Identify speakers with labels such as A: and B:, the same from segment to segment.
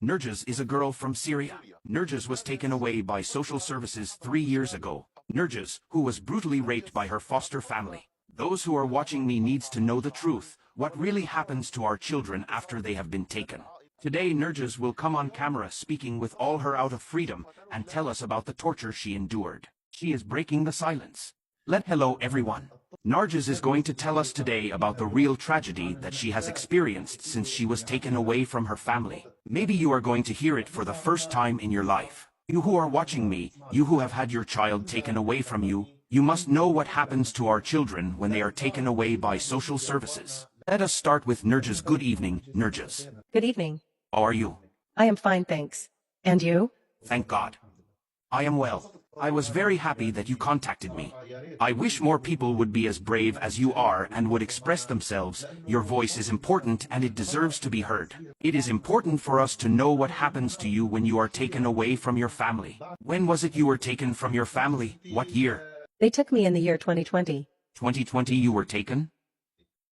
A: Nurjaz is a girl from Syria. Nurjaz was taken away by social services 3 years ago. Nurjaz, who was brutally raped by her foster family. Those who are watching me needs to know the truth, what really happens to our children after they have been taken. Today Nurjaz will come on camera speaking with all her out of freedom and tell us about the torture she endured. She is breaking the silence. Hello everyone. Nurjaz is going to tell us today about the real tragedy that she has experienced since she was taken away from her family. Maybe you are going to hear it for the first time in your life. You who are watching me, you who have had your child taken away from you, you must know what happens to our children when they are taken away by social services. Let us start with Nurjaz. Good evening, Nurjaz.
B: Good evening.
A: How are you?
B: I am fine, thanks. And you?
A: Thank God. I am well. I was very happy that you contacted me. I wish more people would be as brave as you are and would express themselves. Your voice is important and it deserves to be heard. It is important for us to know what happens to you when you are taken away from your family. When was it you were taken from your family? What year?
B: They took me in the year 2020.
A: 2020 you were taken?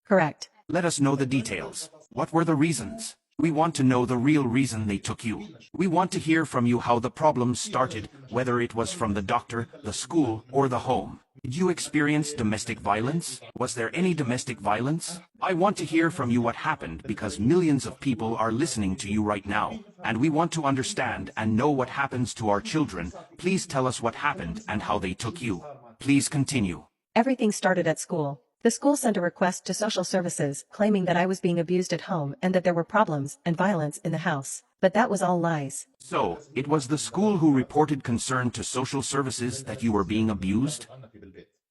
B: Correct.
A: Let us know the details. What were the reasons? We want to know the real reason they took you. We want to hear from you how the problems started, whether it was from the doctor, the school, or the home. Did you experience domestic violence? Was there any domestic violence? I want to hear from you what happened because millions of people are listening to you right now, and we want to understand and know what happens to our children. Please tell us what happened and how they took you. Please continue.
B: Everything started at school. The school sent a request to social services claiming that I was being abused at home and that there were problems and violence in the house. But that was all lies.
A: So, it was the school who reported concern to social services that you were being abused?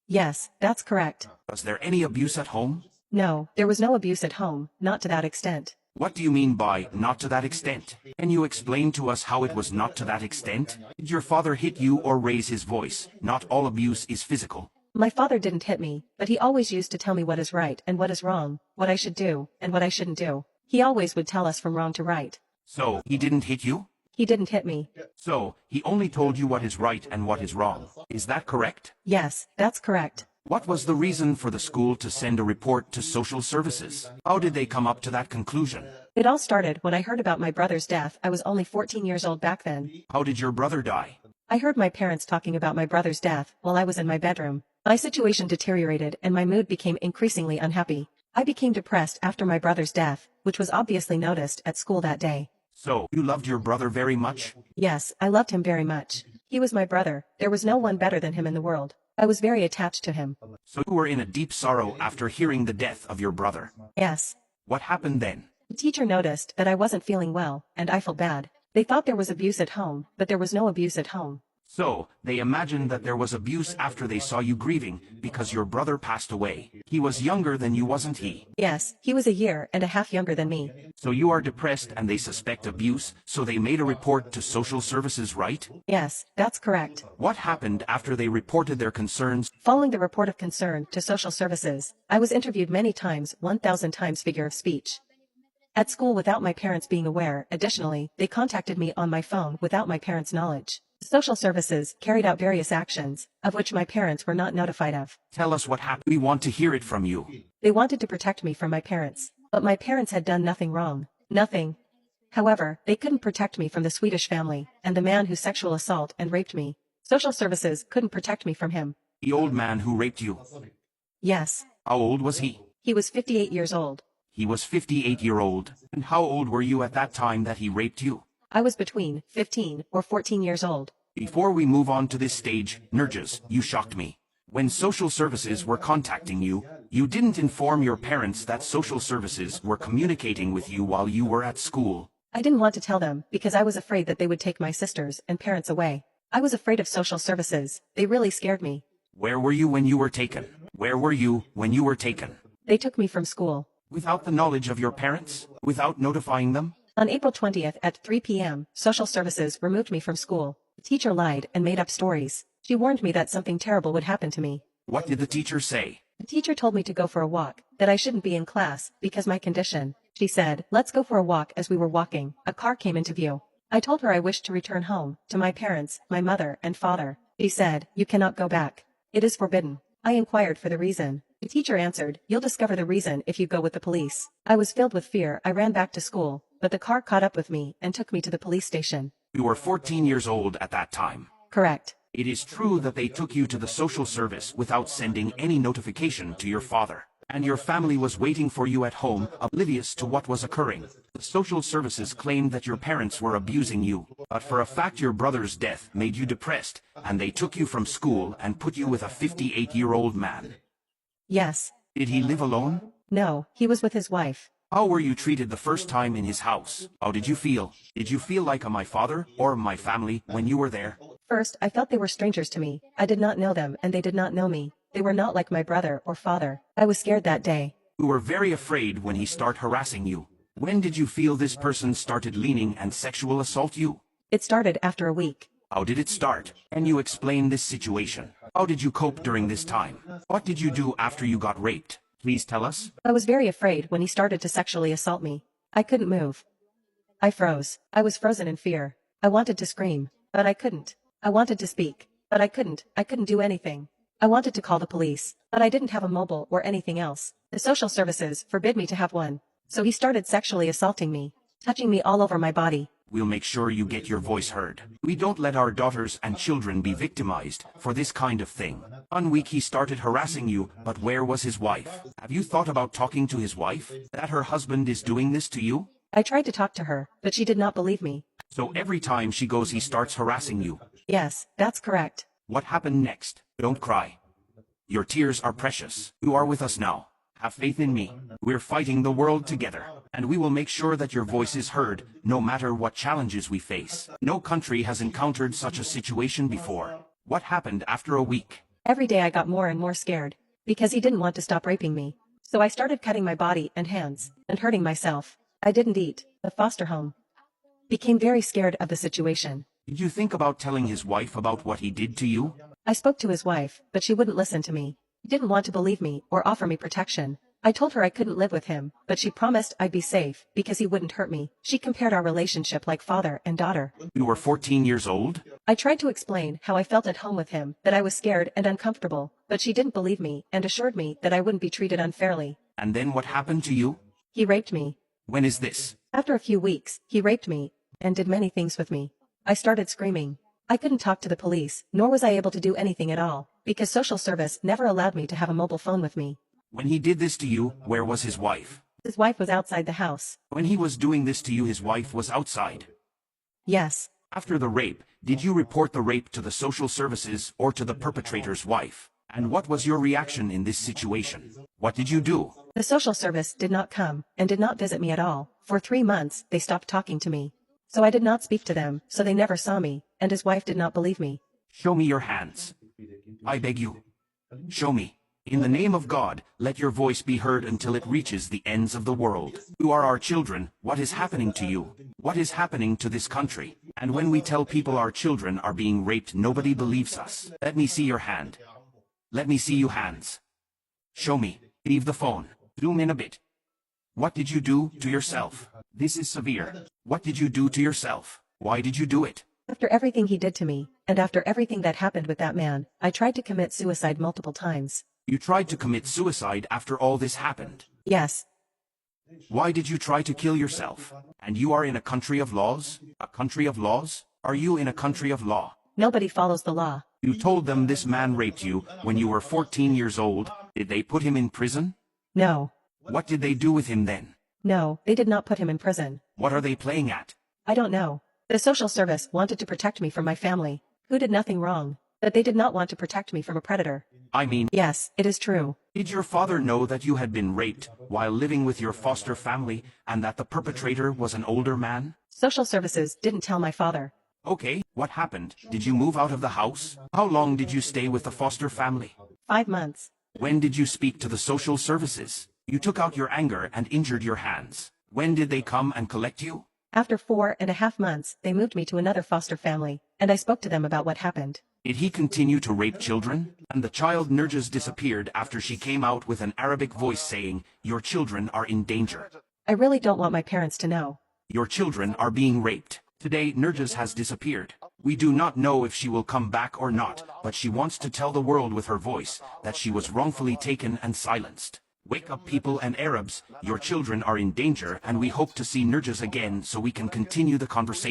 B: Yes, that's correct.
A: Was there any abuse at home?
B: No, there was no abuse at home, not to that extent.
A: What do you mean by not to that extent? Can you explain to us how it was not to that extent? Did your father hit you or raise his voice? Not all abuse is physical.
B: My father didn't hit me, but he always used to tell me what is right and what is wrong, what I should do and what I shouldn't do. He always would tell us from wrong to right.
A: So, he didn't hit you?
B: He didn't hit me.
A: So, he only told you what is right and what is wrong. Is that correct?
B: Yes, that's correct.
A: What was the reason for the school to send a report to social services? How did they come up to that conclusion?
B: It all started when I heard about my brother's death. I was only 14 years old back then.
A: How did your brother die?
B: I heard my parents talking about my brother's death while I was in my bedroom. My situation deteriorated and my mood became increasingly unhappy. I became depressed after my brother's death, which was obviously noticed at school that day.
A: So, you loved your brother very much?
B: Yes, I loved him very much. He was my brother. There was no one better than him in the world. I was very attached to him.
A: So you were in a deep sorrow after hearing the death of your brother?
B: Yes.
A: What happened then?
B: The teacher noticed that I wasn't feeling well, and I felt bad. They thought there was abuse at home, but there was no abuse at home.
A: So, they imagined that there was abuse after they saw you grieving, because your brother passed away. He was younger than you, wasn't he?
B: Yes, he was a year and a half younger than me.
A: So you are depressed and they suspect abuse, so they made a report to social services, right?
B: Yes, that's correct.
A: What happened after they reported their concerns?
B: Following the report of concern to social services, I was interviewed many times, 1,000 times figure of speech. At school without my parents being aware. Additionally, they contacted me on my phone without my parents' knowledge. Social services carried out various actions, of which my parents were not notified of.
A: Tell us what happened. We want to hear it from you.
B: They wanted to protect me from my parents, but my parents had done nothing wrong. Nothing. However, they couldn't protect me from the Swedish family, and the man who sexual assault and raped me. Social services couldn't protect me from him.
A: The old man who raped you?
B: Yes.
A: How old was he?
B: He was 58 years old.
A: He was 58-year-old. And how old were you at that time that he raped you?
B: I was between 15 or 14 years old.
A: Before we move on to this stage, Nurjaz, you shocked me. When social services were contacting you, you didn't inform your parents that social services were communicating with you while you were at school.
B: I didn't want to tell them because I was afraid that they would take my sisters and parents away. I was afraid of social services. They really scared me.
A: Where were you when you were taken? Where were you when you were taken?
B: They took me from school.
A: Without the knowledge of your parents? Without notifying them?
B: On April 20th at 3 p.m., social services removed me from school. The teacher lied and made up stories. She warned me that something terrible would happen to me.
A: What did the teacher say?
B: The teacher told me to go for a walk, that I shouldn't be in class because my condition. She said, "Let's go for a walk." As we were walking, a car came into view. I told her I wished to return home, to my parents, my mother and father. She said, "You cannot go back. It is forbidden." I inquired for the reason. The teacher answered, "You'll discover the reason if you go with the police." I was filled with fear. I ran back to school. but the car caught up with me and took me to the police station.
A: You were 14 years old at that time.
B: Correct.
A: It is true that they took you to the social service without sending any notification to your father. And your family was waiting for you at home, oblivious to what was occurring. The social services claimed that your parents were abusing you, but for a fact your brother's death made you depressed, and they took you from school and put you with a 58-year-old man.
B: Yes.
A: Did he live alone?
B: No, he was with his wife.
A: How were you treated the first time in his house? How did you feel? Did you feel like my father or my family when you were there?
B: First, I felt they were strangers to me. I did not know them and they did not know me. They were not like my brother or father. I was scared that day.
A: You were very afraid when he started harassing you. When did you feel this person started leaning and sexual assault you?
B: It started after a week.
A: How did it start? Can you explain this situation? How did you cope during this time? What did you do after you got raped? Please tell us.
B: I was very afraid when he started to sexually assault me. I couldn't move. I froze. I was frozen in fear. I wanted to scream, but I couldn't. I wanted to speak, but I couldn't. I couldn't do anything. I wanted to call the police, but I didn't have a mobile or anything else. The social services forbid me to have one. So he started sexually assaulting me, touching me all over my body.
A: We'll make sure you get your voice heard. We don't let our daughters and children be victimized for this kind of thing. One week he started harassing you, but where was his wife? Have you thought about talking to his wife? That her husband is doing this to you?
B: I tried to talk to her, but she did not believe me.
A: So every time she goes he starts harassing you?
B: Yes, that's correct.
A: What happened next? Don't cry. Your tears are precious. You are with us now. Have faith in me. We're fighting the world together, and we will make sure that your voice is heard, no matter what challenges we face. No country has encountered such a situation before. What happened after a week?
B: Every day I got more and more scared, because he didn't want to stop raping me. So I started cutting my body and hands, and hurting myself. I didn't eat. The foster home became very scared of the situation.
A: Did you think about telling his wife about what he did to you?
B: I spoke to his wife, but she wouldn't listen to me. She didn't want to believe me or offer me protection. I told her I couldn't live with him, but she promised I'd be safe because he wouldn't hurt me. She compared our relationship like father and daughter.
A: You were 14 years old?
B: I tried to explain how I felt at home with him, that I was scared and uncomfortable, but she didn't believe me and assured me that I wouldn't be treated unfairly.
A: And then what happened to you?
B: He raped me.
A: When is this?
B: After a few weeks, he raped me and did many things with me. I started screaming. I couldn't talk to the police, nor was I able to do anything at all, because social service never allowed me to have a mobile phone with me.
A: When he did this to you, where was his wife?
B: His wife was outside the house.
A: When he was doing this to you, his wife was outside?
B: Yes.
A: After the rape, did you report the rape to the social services or to the perpetrator's wife? And what was your reaction in this situation? What did you do?
B: The social service did not come and did not visit me at all. For 3 months, they stopped talking to me. So I did not speak to them, so they never saw me, and his wife did not believe me.
A: Show me your hands. I beg you. Show me. In the name of God, let your voice be heard until it reaches the ends of the world. You are our children. What is happening to you? What is happening to this country? And when we tell people our children are being raped, nobody believes us. Let me see your hand. Let me see your hands. Show me. Leave the phone. Zoom in a bit. What did you do to yourself? This is severe. What did you do to yourself? Why did you do it?
B: After everything he did to me, and after everything that happened with that man, I tried to commit suicide multiple times.
A: You tried to commit suicide after all this happened?
B: Yes.
A: Why did you try to kill yourself? And you are in a country of laws? A country of laws? Are you in a country of law?
B: Nobody follows the law.
A: You told them this man raped you when you were 14 years old. Did they put him in prison?
B: No.
A: What did they do with him then?
B: No, they did not put him in prison.
A: What are they playing at?
B: I don't know. The social service wanted to protect me from my family, who did nothing wrong, but they did not want to protect me from a predator.
A: I mean,
B: yes, it is true.
A: Did your father know that you had been raped while living with your foster family and that the perpetrator was an older man?
B: Social services didn't tell my father.
A: Okay, what happened? Did you move out of the house? How long did you stay with the foster family?
B: 5 months.
A: When did you speak to the social services? You took out your anger and injured your hands. When did they come and collect you?
B: After 4.5 months, they moved me to another foster family, and I spoke to them about what happened.
A: Did he continue to rape children? And the child Nurjas disappeared after she came out with an Arabic voice saying, "Your children are in danger."
B: I really don't want my parents to know.
A: Your children are being raped. Today, Nurjas has disappeared. We do not know if she will come back or not, but she wants to tell the world with her voice that she was wrongfully taken and silenced. Wake up people and Arabs, your children are in danger and we hope to see Nerjas again so we can continue the conversation.